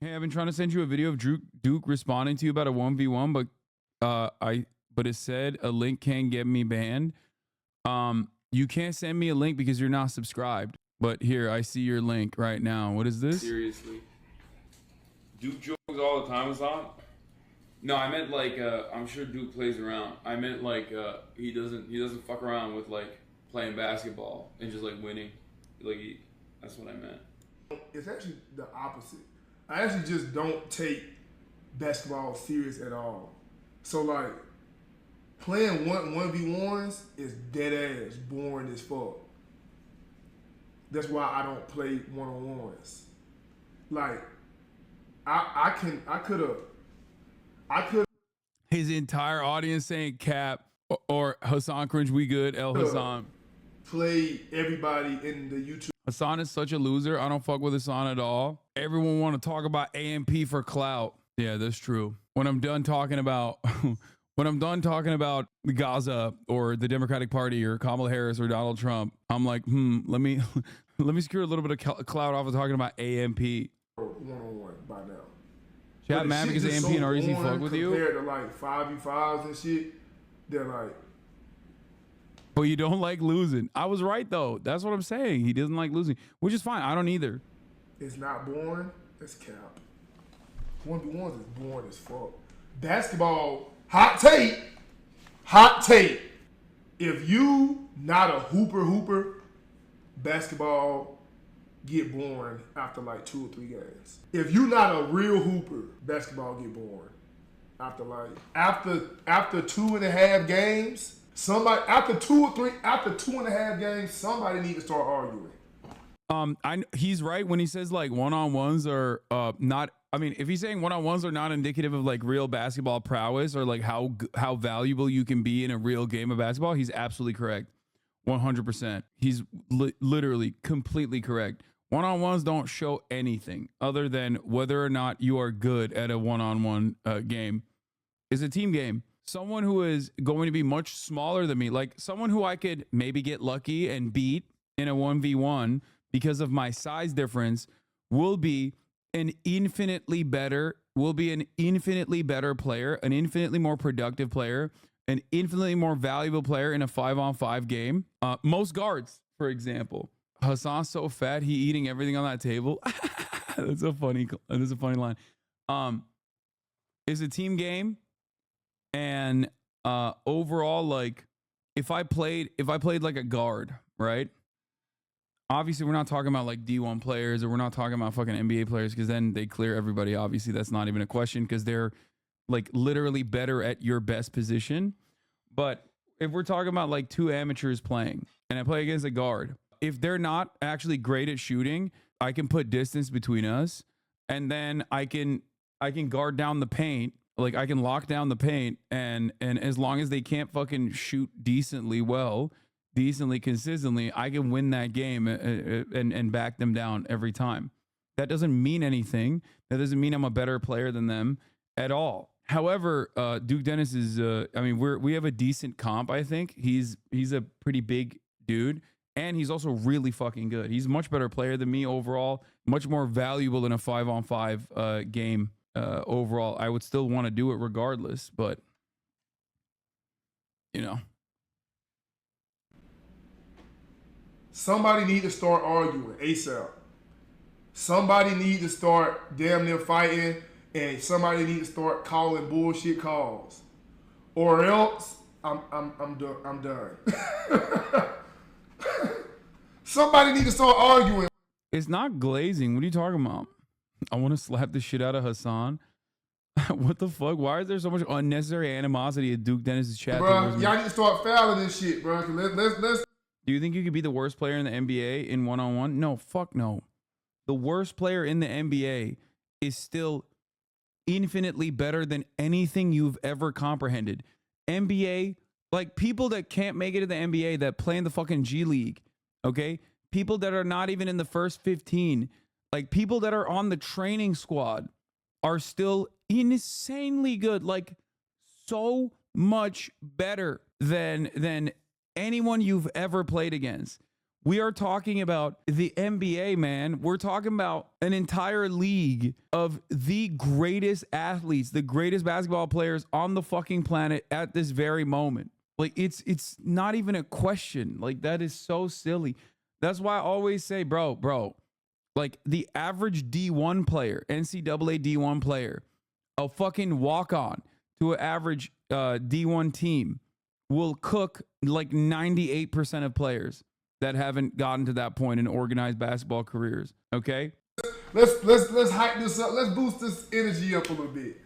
Hey, I've been trying to send you a video of Duke responding to you about a 1v1, but it said a link can get me banned. You can't send me a link because you're not subscribed. But here, I see your link right now. What is this? Seriously. Duke jokes all the time, Hasan? No, I meant like I'm sure Duke plays around. I meant like he doesn't fuck around with like playing basketball and just like winning. That's what I meant. It's actually the opposite. I actually just don't take basketball serious at all. So like playing 1v1s is dead ass boring as fuck. That's why I don't play one-on-ones. Like I could His entire audience saying cap or Hasan cringe, we good, El Hasan. Play everybody in the YouTube. Hasan is such a loser. I don't fuck with Hasan at all. Everyone want to talk about AMP for clout. Yeah, that's true. When I'm done talking about Gaza or the Democratic Party or Kamala Harris or Donald Trump, I'm like, let me secure a little bit of clout off of talking about AMP. One-on-one by now. Chat mad because AMP and REC fuck with you? Compared to like 5v5s and shit, they're like... But you don't like losing. I was right though. That's what I'm saying. He doesn't like losing, which is fine. I don't either. It's not boring. It's cap. 1v1s is boring as fuck. Basketball, hot take. If you not a hooper, basketball get boring after like 2 or 3 games. If you not a real hooper, basketball get boring after 2.5 games. Somebody after 2.5 games, somebody need to start arguing. He's right when he says like one-on-ones are not. I mean, if he's saying one-on-ones are not indicative of like real basketball prowess or like how valuable you can be in a real game of basketball, he's absolutely correct. 100%. He's literally completely correct. One-on-ones don't show anything other than whether or not you are good at a one-on-one game. It's a team game. Someone who is going to be much smaller than me, like someone who I could maybe get lucky and beat in a 1v1 because of my size difference, will be an infinitely better player, an infinitely more productive player, an infinitely more valuable player in a 5-on-5 game. Most guards, for example. Hasan's so fat, he eating everything on that table. That's a funny line. It's a team game. And overall, like if I played like a guard, right? Obviously, we're not talking about like D1 players or we're not talking about fucking NBA players because then they clear everybody. Obviously, that's not even a question because they're like literally better at your best position. But if we're talking about like 2 amateurs playing and I play against a guard, if they're not actually great at shooting, I can put distance between us and then I can guard down the paint. Like I can lock down the paint and as long as they can't fucking shoot decently, consistently, I can win that game and back them down every time. That doesn't mean anything. That doesn't mean I'm a better player than them at all. However, Duke Dennis is, we have a decent comp, I think. He's a pretty big dude and he's also really fucking good. He's a much better player than me overall, much more valuable in a 5-on-5 game. Overall, I would still want to do it regardless, but you know. Somebody need to start arguing ASAP. Somebody need to start damn near fighting, and somebody need to start calling bullshit calls, or else I'm done. Somebody need to start arguing. It's not glazing. What are you talking about? I want to slap the shit out of Hasan. What the fuck? Why is there so much unnecessary animosity at Duke Dennis's chat? Bro, y'all need to start fouling this shit, bro. Let's. Do you think you could be the worst player in the NBA in one-on-one? No, fuck no. The worst player in the NBA is still infinitely better than anything you've ever comprehended. NBA, like people that can't make it to the NBA that play in the fucking G League, okay? People that are not even in the first 15, like people that are on the training squad are still insanely good, like so much better than anyone you've ever played against. We are talking about the NBA, man. We're talking about an entire league of the greatest athletes, the greatest basketball players on the fucking planet at this very moment. Like it's not even a question. Like that is so silly. That's why I always say, bro, like the average D1 player, NCAA D1 player, a fucking walk-on to an average D1 team will cook like 98% of players that haven't gotten to that point in organized basketball careers. Okay. Let's hype this up. Let's boost this energy up a little bit.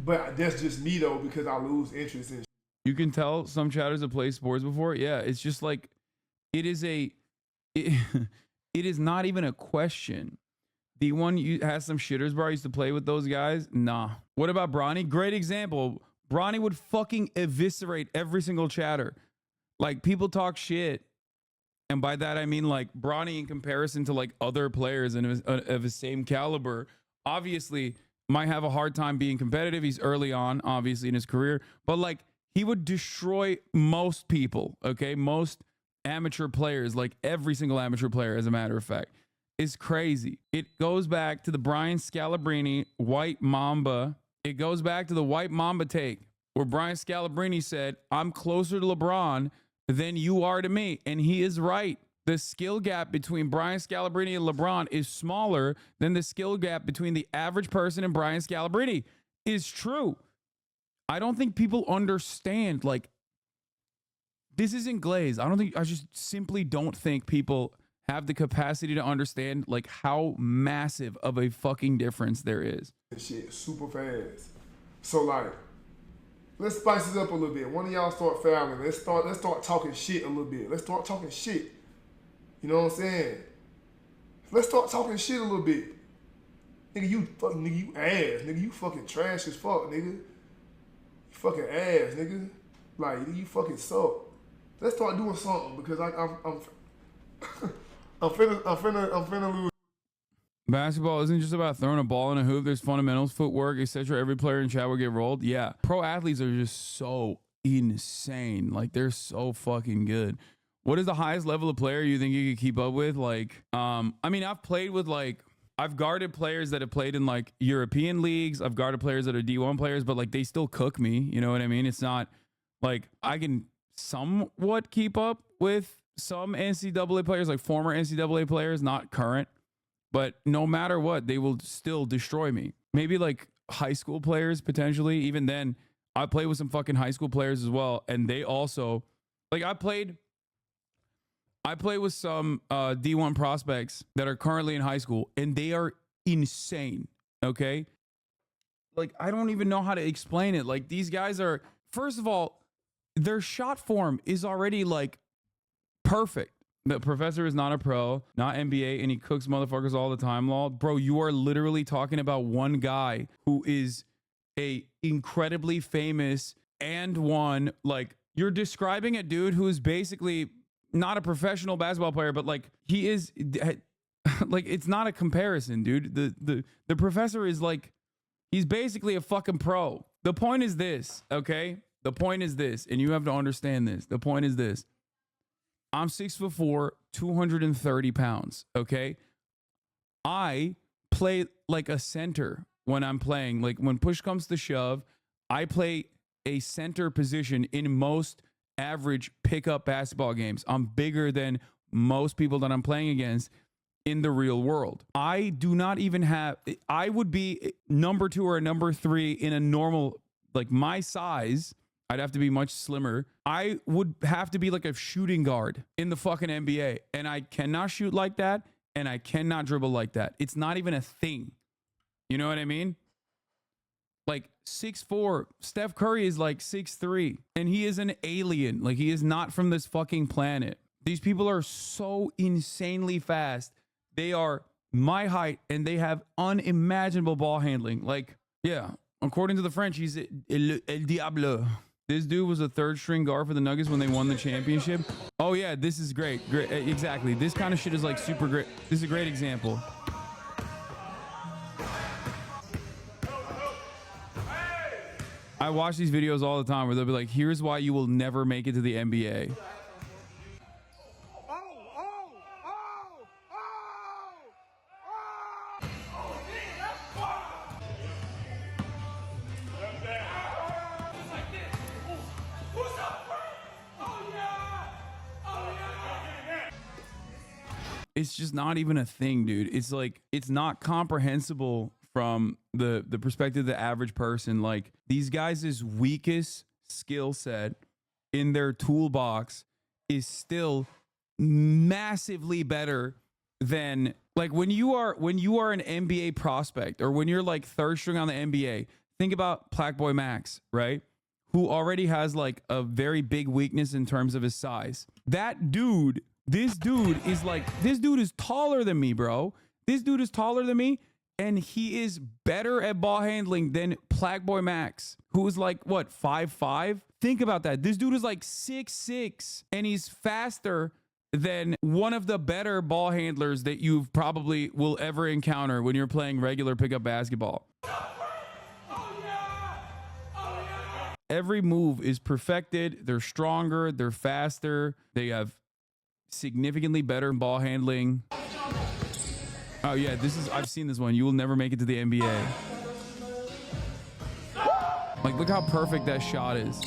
But that's just me though, because I lose interest in. You can tell some chatters have played sports before. Yeah, it's just like it is not even a question. The one you has some shitters, bro. I used to play with those guys. Nah. What about Bronny? Great example. Bronny would fucking eviscerate every single chatter. Like people talk shit, and by that I mean like Bronny in comparison to like other players of his same caliber, obviously might have a hard time being competitive. He's early on, obviously in his career, but like he would destroy most people. Okay, most amateur players, like every single amateur player, as a matter of fact, is crazy. It goes back to the Brian Scalabrine White Mamba. It goes back to the White Mamba take where Brian Scalabrine said, "I'm closer to LeBron than you are to me." And he is right. The skill gap between Brian Scalabrine and LeBron is smaller than the skill gap between the average person and Brian Scalabrine. Is true. I don't think people understand, like, this isn't Glaze. I just simply don't think people have the capacity to understand like how massive of a fucking difference there is. Shit, super fast. So like, let's spice this up a little bit. One of y'all start fouling. Let's start talking shit a little bit. Let's start talking shit. You know what I'm saying? Let's start talking shit a little bit. Nigga, you ass. Nigga, you fucking trash as fuck, nigga. You fucking ass, nigga. Like, you fucking suck. Let's start doing something because I'm finna lose. Basketball isn't just about throwing a ball in a hoop. There's fundamentals, footwork, etc. Every player in chat will get rolled. Yeah, pro athletes are just so insane. Like they're so fucking good. What is the highest level of player you think you could keep up with? Like, I mean, I've guarded players that have played in like European leagues. I've guarded players that are D1 players, but like they still cook me. You know what I mean? It's not like I can somewhat keep up with some NCAA players, like former NCAA players, not current. But no matter what, they will still destroy me. Maybe like high school players, potentially. Even then, I played with some fucking high school players as well. And they also, like I played with some D1 prospects that are currently in high school. And they are insane, okay? Like, I don't even know how to explain it. Like, these guys are, first of all, their shot form is already like perfect. The professor is not a pro, not NBA, and he cooks motherfuckers all the time, lol. Bro, you are literally talking about one guy who is a incredibly famous and one, like, you're describing a dude who is basically not a professional basketball player, but like he is like, it's not a comparison, dude. The professor is like, he's basically a fucking pro. The point is this, okay? The point is this, and you have to understand this. The point is this. I'm 6'4", 230 pounds, okay? I play like a center when I'm playing. Like when push comes to shove, I play a center position in most average pickup basketball games. I'm bigger than most people that I'm playing against in the real world. I do not even have, I would be number 2 or number 3 in a normal, like my size. I'd have to be much slimmer. I would have to be like a shooting guard in the fucking NBA. And I cannot shoot like that. And I cannot dribble like that. It's not even a thing. You know what I mean? Like 6'4". Steph Curry is like 6'3". And he is an alien. Like he is not from this fucking planet. These people are so insanely fast. They are my height and they have unimaginable ball handling. Like, yeah, according to the French, he's El Diablo. This dude was a 3rd string guard for the Nuggets when they won the championship. Oh yeah, this is great. Great, exactly. This kind of shit is like super great. This is a great example. I watch these videos all the time where they'll be like, here's why you will never make it to the NBA. it's just not even a thing, dude. It's like, it's not comprehensible from the perspective of the average person. Like, these guys' weakest skill set in their toolbox is still massively better than, like, when you are an NBA prospect, or when you're like third string on the NBA. Think about Plaque Boy Max, right? Who already has like a very big weakness in terms of his size. That dude, this dude is taller than me, bro. This dude is taller than me, and he is better at ball handling than Plaque Boy Max, who is like, what, 5'5"? Think about that. This dude is like 6'6", and he's faster than one of the better ball handlers that you probably will ever encounter when you're playing regular pickup basketball. Every move is perfected. They're stronger. They're faster. They have significantly better ball handling. Oh yeah, I've seen this one. You will never make it to the NBA. Like, look how perfect that shot is.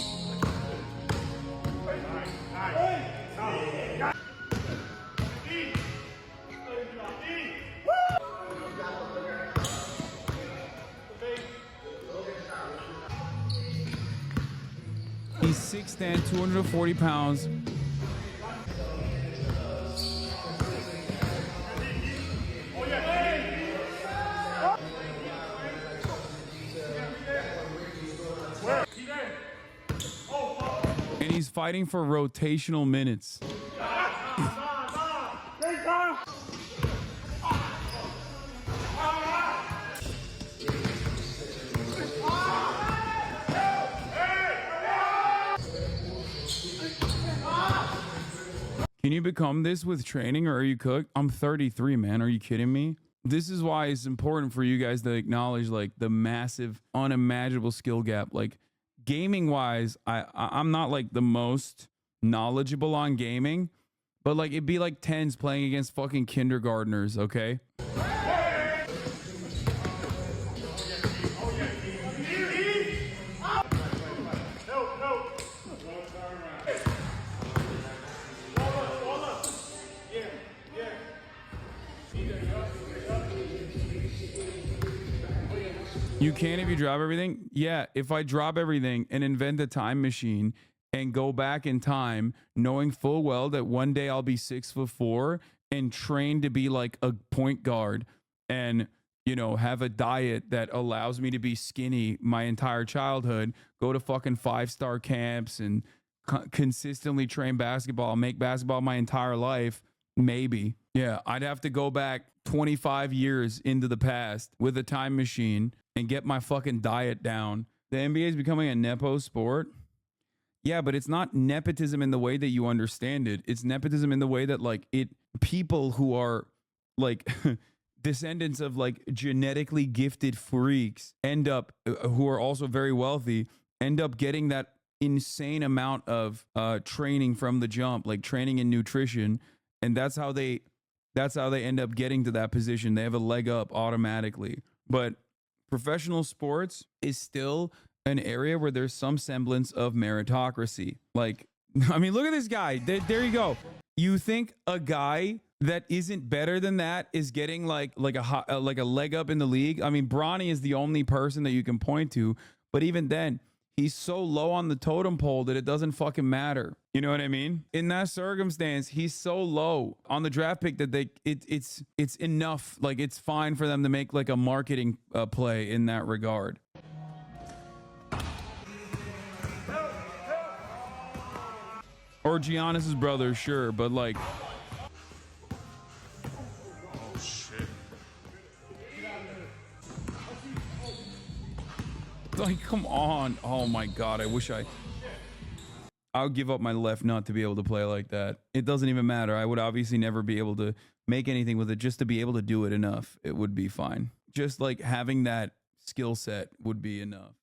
He's 6'10", 240 pounds. And he's fighting for rotational minutes. Can you become this with training, or are you cooked? I'm 33, man. Are you kidding me? This is why it's important for you guys to acknowledge like the massive, unimaginable skill gap. Like, gaming wise, I'm not like the most knowledgeable on gaming, but like, it'd be like tens playing against fucking kindergartners, okay? You can if you drop everything? Yeah, if I drop everything and invent a time machine and go back in time, knowing full well that one day I'll be 6'4" and trained to be like a point guard, and, you know, have a diet that allows me to be skinny my entire childhood, go to fucking 5-star camps and consistently train basketball, make basketball my entire life, maybe. Yeah, I'd have to go back 25 years into the past with a time machine and get my fucking diet down. The NBA is becoming a nepo sport. Yeah, but it's not nepotism in the way that you understand it. It's nepotism in the way that, like, people who are like descendants of like genetically gifted freaks end up, who are also very wealthy, end up getting that insane amount of training from the jump, like training in nutrition, and that's how they end up getting to that position. They have a leg up automatically. But professional sports is still an area where there's some semblance of meritocracy. Like, I mean, look at this guy. There you go. You think a guy that isn't better than that is getting like a leg up in the league? I mean, Bronny is the only person that you can point to, but even then, he's so low on the totem pole that it doesn't fucking matter. You know what I mean? In that circumstance, he's so low on the draft pick that it's enough. Like, it's fine for them to make like a marketing play in that regard. Or Giannis's brother, sure, but like, oh shit. like, come on. Oh my God, I wish I'll give up my left nut to be able to play like that. It doesn't even matter. I would obviously never be able to make anything with it. Just to be able to do it enough, it would be fine. Just like having that skill set would be enough.